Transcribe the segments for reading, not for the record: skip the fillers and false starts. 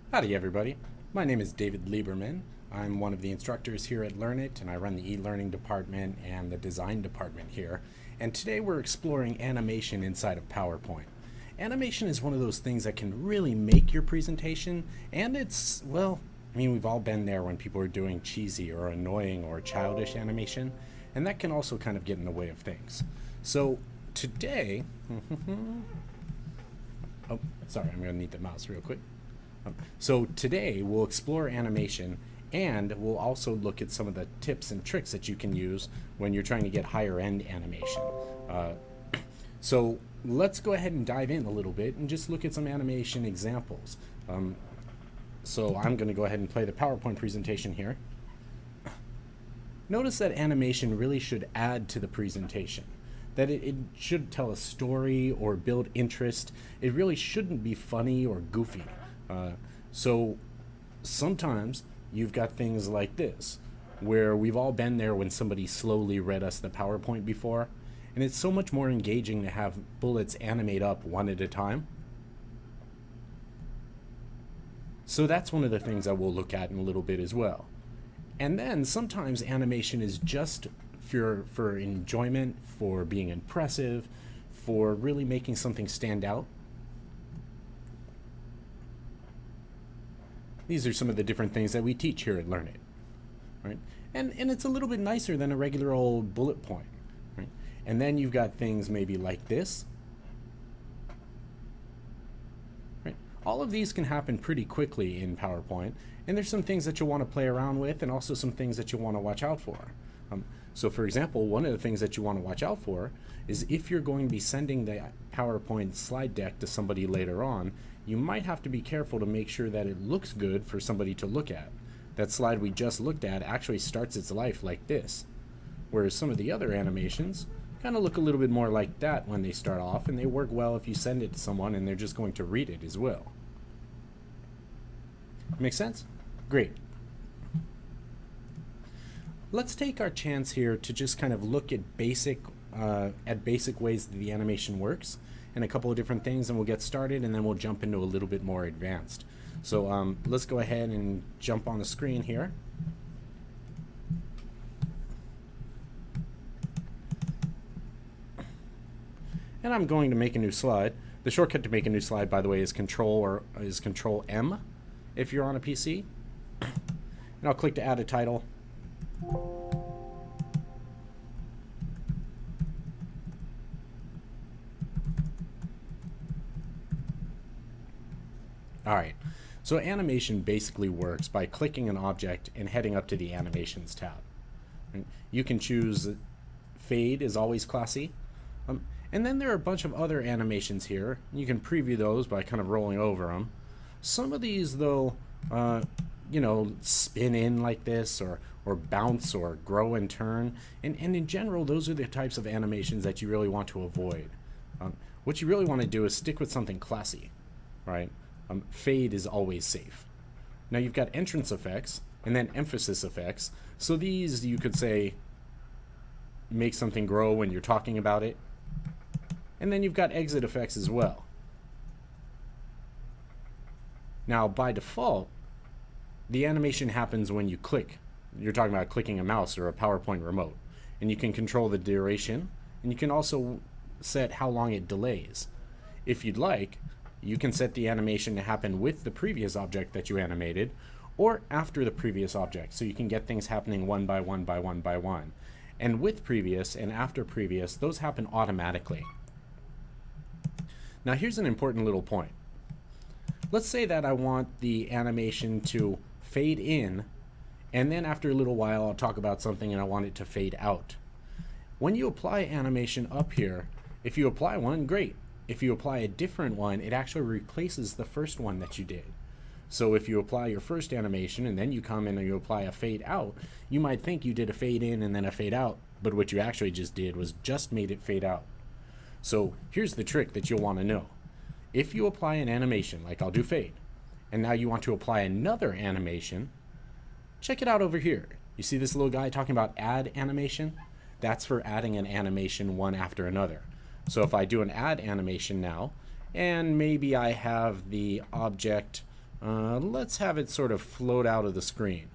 Howdy everybody, my name is David Lieberman. I'm one of the instructors here at LearnIt, and I run the e-learning department and the design department here. And today we're exploring animation inside of PowerPoint. Animation is one of those things that can really make your presentation, and it's, well, I mean, we've all been there when people are doing cheesy or annoying or childish animation, and that can also kind of get in the way of things. So today, oh, sorry, I'm going to need the mouse real quick. So today we'll explore animation, and we'll also look at some of the tips and tricks that you can use when you're trying to get higher end animation. So let's go ahead and dive in a little bit and just look at some animation examples. So I'm going to go ahead and play the PowerPoint presentation here. Notice that animation really should add to the presentation, that it should tell a story or build interest. It really shouldn't be funny or goofy. So sometimes you've got things like this, where we've all been there when somebody slowly read us the PowerPoint before, and it's so much more engaging to have bullets animate up one at a time. So that's one of the things that we'll look at in a little bit as well. And then sometimes animation is just for enjoyment, for being impressive, for really making something stand out. These are some of the different things that we teach here at LearnIt, right? And it's a little bit nicer than a regular old bullet point, right? And then you've got things maybe like this, right? All of these can happen pretty quickly in PowerPoint, and there's some things that you'll want to play around with, and also some things that you'll want to watch out for. So for example, one of the things that you want to watch out for is if you're going to be sending the PowerPoint slide deck to somebody later on, you might have to be careful to make sure that it looks good for somebody to look at. That slide we just looked at actually starts its life like this, whereas some of the other animations kind of look a little bit more like that when they start off, and they work well if you send it to someone and they're just going to read it as well. Make sense? Great. Let's take our chance here to just kind of look at basic ways that the animation works and a couple of different things, and we'll get started, and then we'll jump into a little bit more advanced. So let's go ahead and jump on the screen here. And I'm going to make a new slide. The shortcut to make a new slide, by the way, is Control M if you're on a PC. And I'll click to add a title. Alright, so animation basically works by clicking an object and heading up to the Animations tab. You can choose Fade is always classy. And then there are a bunch of other animations here. You can preview those by kind of rolling over them. Some of these, though, spin in like this, or bounce, or grow and turn. And in general, those are the types of animations that you really want to avoid. What you really want to do is stick with something classy, right? Fade is always safe. Now you've got entrance effects and then emphasis effects. So these, you could say, make something grow when you're talking about it. And then you've got exit effects as well. Now by default, the animation happens when you click. You're talking about clicking a mouse or a PowerPoint remote. And you can control the duration, and you can also set how long it delays. If you'd like, you can set the animation to happen with the previous object that you animated, or after the previous object, so you can get things happening one by one by one by one. And with previous and after previous, those happen automatically. Now here's an important little point. Let's say that I want the animation to fade in, and then after a little while I'll talk about something and I want it to fade out. When you apply animation up here, if you apply one, great. If you apply a different one, it actually replaces the first one that you did. So if you apply your first animation and then you come in and you apply a fade out, you might think you did a fade in and then a fade out, but what you actually just did was just made it fade out. So here's the trick that you'll want to know. If you apply an animation, like I'll do fade, and now you want to apply another animation, check it out over here. You see this little guy talking about add animation? That's for adding an animation one after another. So if I do an add animation now, and maybe I have the object let's have it sort of float out of the screen.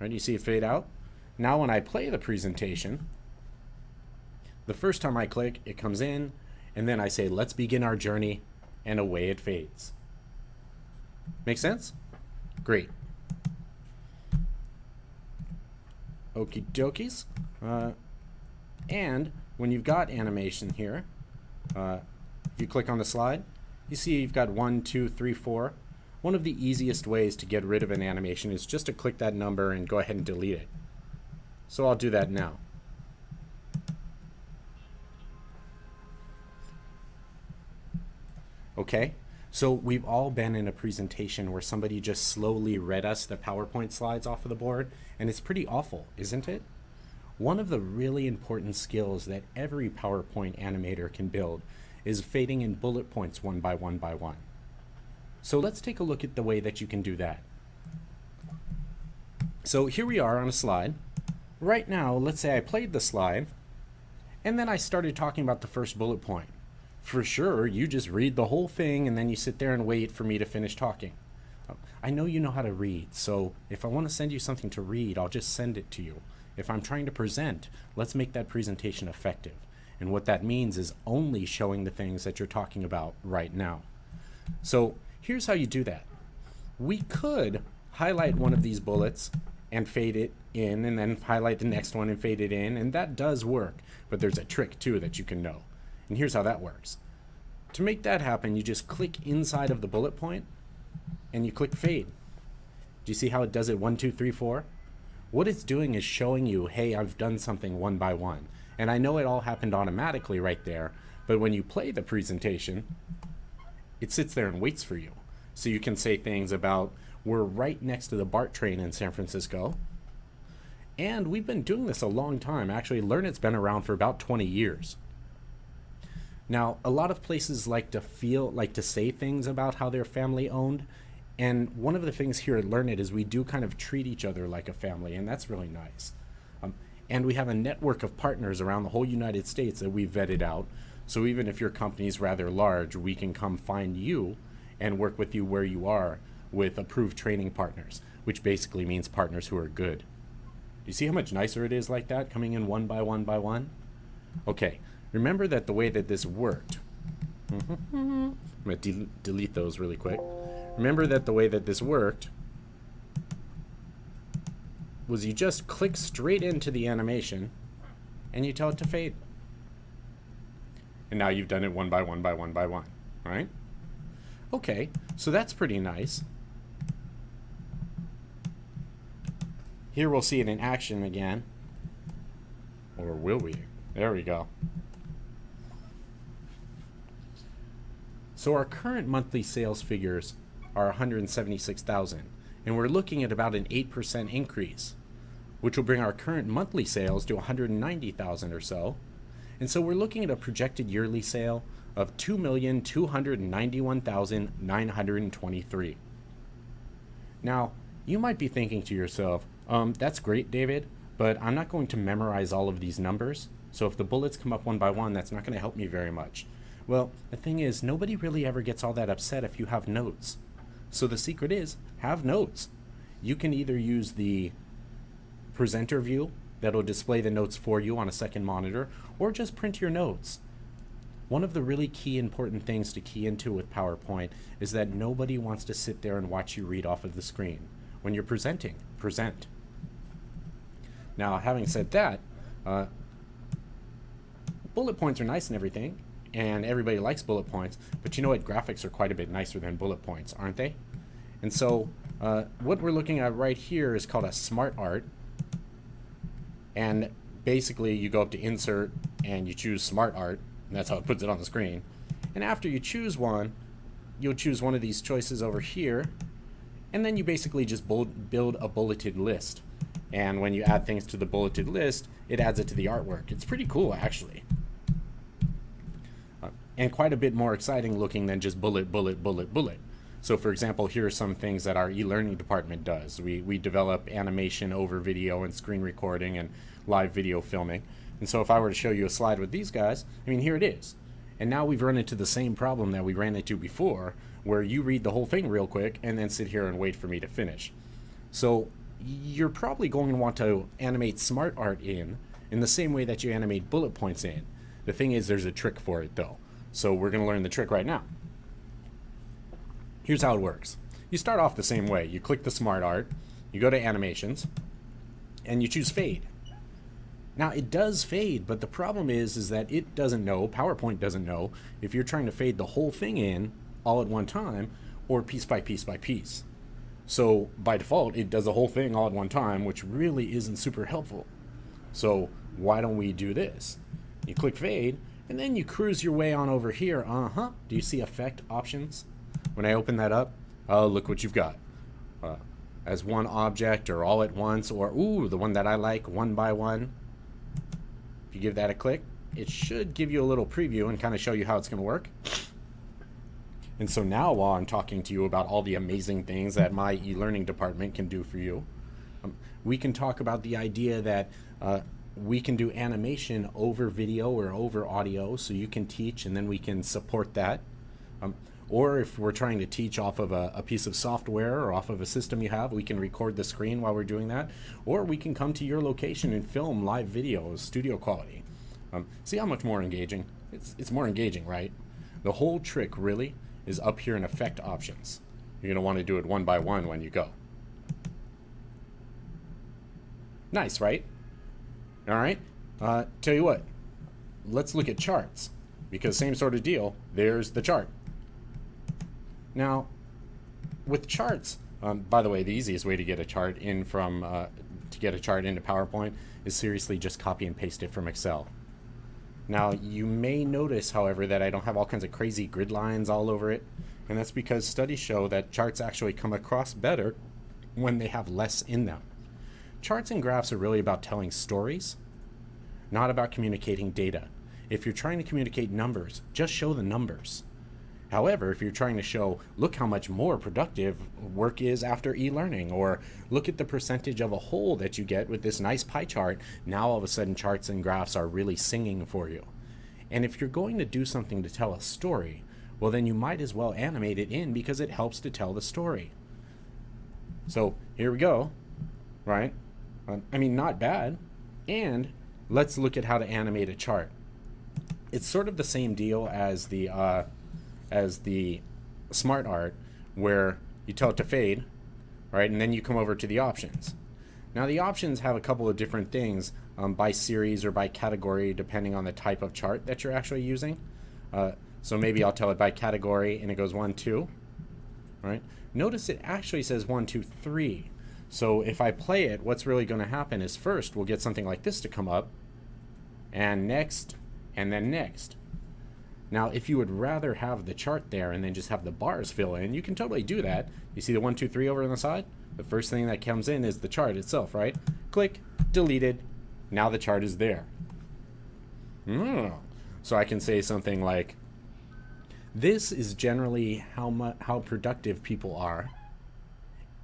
Right, you see it fade out? Now when I play the presentation, the first time I click, it comes in, and then I say, let's begin our journey, and away it fades. Make sense? Great. Okie dokies. And when you've got animation here, if you click on the slide, you see you've got 1, 2, 3, 4. One of the easiest ways to get rid of an animation is just to click that number and go ahead and delete it. So I'll do that now. Okay, so we've all been in a presentation where somebody just slowly read us the PowerPoint slides off of the board, and it's pretty awful, isn't it? One of the really important skills that every PowerPoint animator can build is fading in bullet points one by one by one. So let's take a look at the way that you can do that. So here we are on a slide. Right now, let's say I played the slide, and then I started talking about the first bullet point. For sure, you just read the whole thing, and then you sit there and wait for me to finish talking. I know you know how to read, so if I want to send you something to read, I'll just send it to you. If I'm trying to present, let's make that presentation effective. And what that means is only showing the things that you're talking about right now. So here's how you do that. We could highlight one of these bullets and fade it in, and then highlight the next one and fade it in, and that does work. But there's a trick too that you can know. And here's how that works. To make that happen, you just click inside of the bullet point and you click fade. Do you see how it does it 1, 2, 3, 4? What it's doing is showing you, hey, I've done something one by one. And I know it all happened automatically right there, but when you play the presentation, it sits there and waits for you. So you can say things about, we're right next to the BART train in San Francisco, and we've been doing this a long time. Actually, Learnit's been around for about 20 years. Now, a lot of places like to say things about how they're family owned, and one of the things here at Learnit is we do kind of treat each other like a family, and that's really nice. And we have a network of partners around the whole United States that we've vetted out, so even if your company's rather large, we can come find you and work with you where you are with approved training partners, which basically means partners who are good. Do you see how much nicer it is like that, coming in one by one by one? Okay. Remember that the way that this worked, I'm going to delete those really quick. Remember that the way that this worked was you just click straight into the animation and you tell it to fade. And now you've done it one by one by one by one, right? Okay, so that's pretty nice. Here we'll see it in action again. Or will we? There we go. So our current monthly sales figures are 176,000, and we're looking at about an 8% increase, which will bring our current monthly sales to 190,000 or so. And so we're looking at a projected yearly sale of 2,291,923. Now, you might be thinking to yourself, that's great, David, but I'm not going to memorize all of these numbers. So if the bullets come up one by one, that's not going to help me very much. Well, the thing is, nobody really ever gets all that upset if you have notes. So the secret is, have notes. You can either use the presenter view that'll display the notes for you on a second monitor, or just print your notes. One of the really key important things to key into with PowerPoint is that nobody wants to sit there and watch you read off of the screen. When you're presenting, present. Now, having said that, bullet points are nice and everything, and everybody likes bullet points, but you know what? Graphics are quite a bit nicer than bullet points, aren't they? And so what we're looking at right here is called a SmartArt, and basically you go up to Insert and you choose SmartArt, and that's how it puts it on the screen. And after you choose one, you'll choose one of these choices over here, and then you basically just build a bulleted list. And when you add things to the bulleted list, it adds it to the artwork. It's pretty cool, actually. And quite a bit more exciting looking than just bullet, bullet, bullet, bullet. So for example, here are some things that our e-learning department does. We develop animation over video and screen recording and live video filming. And so if I were to show you a slide with these guys, I mean, here it is. And now we've run into the same problem that we ran into before, where you read the whole thing real quick and then sit here and wait for me to finish. So you're probably going to want to animate SmartArt in the same way that you animate bullet points in. The thing is, there's a trick for it though. So we're going to learn the trick right now. Here's how it works. You start off the same way. You click the SmartArt, you go to Animations, and you choose Fade. Now it does fade, but the problem is that it doesn't know, PowerPoint doesn't know, if you're trying to fade the whole thing in all at one time or piece by piece by piece. So by default, it does the whole thing all at one time, which really isn't super helpful. So why don't we do this? You click Fade, and then you cruise your way on over here. Do you see Effect Options? When I open that up, oh, look what you've got. As one object or all at once, or ooh, the one that I like, one by one. If you give that a click, it should give you a little preview and kind of show you how it's going to work. And so now while I'm talking to you about all the amazing things that my e-learning department can do for you, we can talk about the idea that we can do animation over video or over audio, so you can teach and then we can support that. Or if we're trying to teach off of a piece of software or off of a system you have, we can record the screen while we're doing that. Or we can come to your location and film live videos, studio quality. See how much more engaging? It's more engaging, right? The whole trick really is up here in Effect Options. You're going to want to do it one by one when you go. Nice, right? All right. Tell you what, let's look at charts, because same sort of deal. There's the chart. Now, with charts, by the way, the easiest way to get a chart in from to get a chart into PowerPoint is seriously just copy and paste it from Excel. Now, you may notice, however, that I don't have all kinds of crazy grid lines all over it, and that's because studies show that charts actually come across better when they have less in them. Charts and graphs are really about telling stories, not about communicating data. If you're trying to communicate numbers, just show the numbers. However, if you're trying to show, look how much more productive work is after e-learning, or look at the percentage of a whole that you get with this nice pie chart, now all of a sudden charts and graphs are really singing for you. And if you're going to do something to tell a story, well then you might as well animate it in, because it helps to tell the story. So here we go, right? I mean, not bad. And let's look at how to animate a chart. It's sort of the same deal as the SmartArt, where you tell it to fade, right? And then you come over to the options. Now the options have a couple of different things by series or by category, depending on the type of chart that you're actually using. So maybe I'll tell it by category and it goes 1, 2, right? Notice it actually says 1, 2, 3. So if I play it, what's really going to happen is first we'll get something like this to come up, and next, and then next. Now, if you would rather have the chart there and then just have the bars fill in, you can totally do that. You see the 1, 2, 3 over on the side? The first thing that comes in is the chart itself, right? Click, deleted. Now the chart is there. So I can say something like, this is generally how productive people are.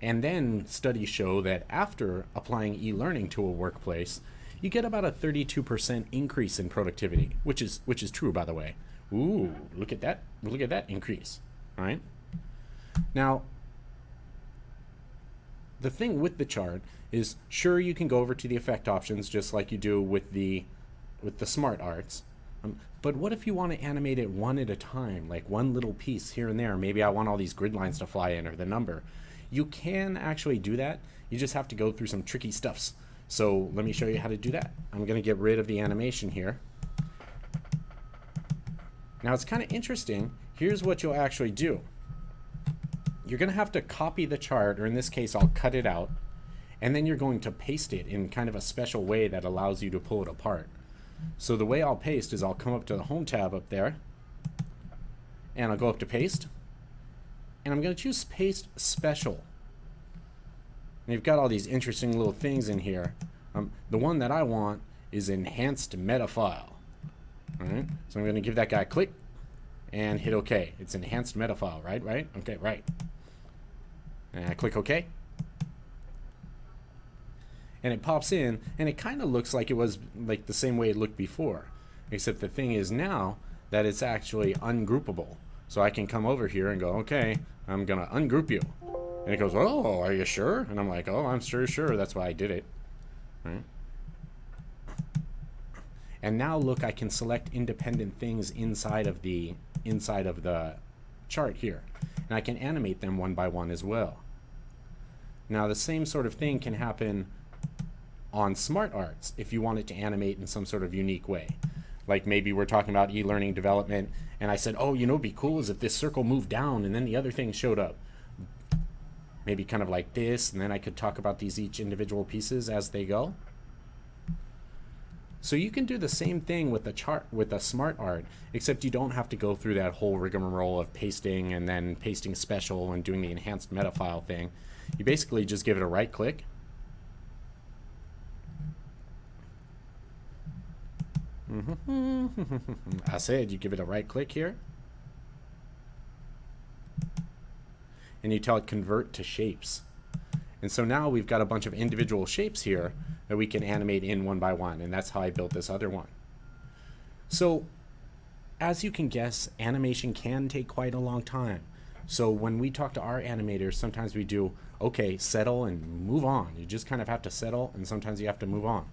And then studies show that after applying e-learning to a workplace, you get about a 32% increase in productivity, which is true, by the way. Ooh, look at that. Look at that increase. All right. Now, the thing with the chart is, sure, you can go over to the effect options just like you do with the SmartArts. But what if you want to animate it one at a time, like one little piece here and there? Maybe I want all these grid lines to fly in, or the number. You can actually do that. You just have to go through some tricky stuffs. So let me show you how to do that. I'm going to get rid of the animation here. Now it's kind of interesting. Here's what you'll actually do. You're going to have to copy the chart, or in this case I'll cut it out, and then you're going to paste it in kind of a special way that allows you to pull it apart. So the way I'll paste is I'll come up to the Home tab up there, and I'll go up to Paste, and I'm going to choose Paste Special. And you've got all these interesting little things in here. The one that I want is Enhanced Meta File. All right, so I'm going to give that guy a click and hit OK. It's Enhanced Meta File, right? Okay, right. And I click OK. And it pops in, and it kind of looks like it was like the same way it looked before. Except the thing is now, that it's actually ungroupable. So I can come over here and go, okay, I'm gonna ungroup you. And it goes, oh, are you sure? And I'm like, oh, I'm sure. That's why I did it. Right? And now look, I can select independent things inside of the chart here. And I can animate them one by one as well. Now the same sort of thing can happen on SmartArts if you want it to animate in some sort of unique way. Like maybe we're talking about e-learning development and I said, oh, you know, it'd be cool is if this circle moved down and then the other thing showed up. Maybe kind of like this, and then I could talk about these each individual pieces as they go. So you can do the same thing with the chart, with a SmartArt, except you don't have to go through that whole rigmarole of pasting and then pasting special and doing the enhanced meta file thing. You basically just give it a right click. I said you give it a right click here. And you tell it convert to shapes. And so now we've got a bunch of individual shapes here that we can animate in one by one, and that's how I built this other one. So as you can guess, animation can take quite a long time. So when we talk to our animators, sometimes we do, okay, settle and move on. You just kind of have to settle, and sometimes you have to move on.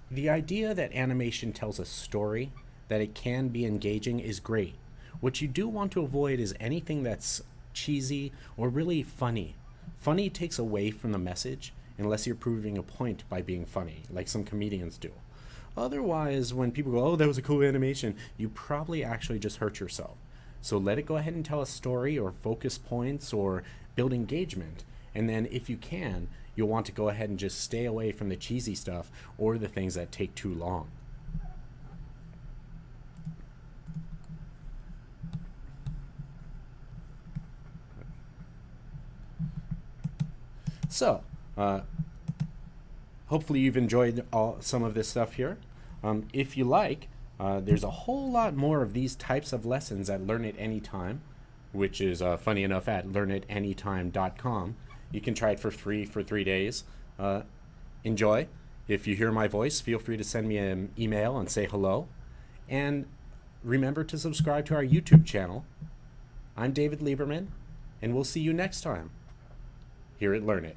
The idea that animation tells a story, that it can be engaging, is great. What you do want to avoid is anything that's cheesy or really funny. Funny takes away from the message unless you're proving a point by being funny, like some comedians do. Otherwise, when people go, oh, that was a cool animation, you probably actually just hurt yourself. So let it go ahead and tell a story or focus points or build engagement. And then if you can, you'll want to go ahead and just stay away from the cheesy stuff or the things that take too long. So, hopefully you've enjoyed some of this stuff here. If you like, there's a whole lot more of these types of lessons at Learn It Anytime, which is funny enough at learnitanytime.com. You can try it for free for 3 days. Enjoy. If you hear my voice, feel free to send me an email and say hello. And remember to subscribe to our YouTube channel. I'm David Lieberman, and we'll see you next time here at Learn It.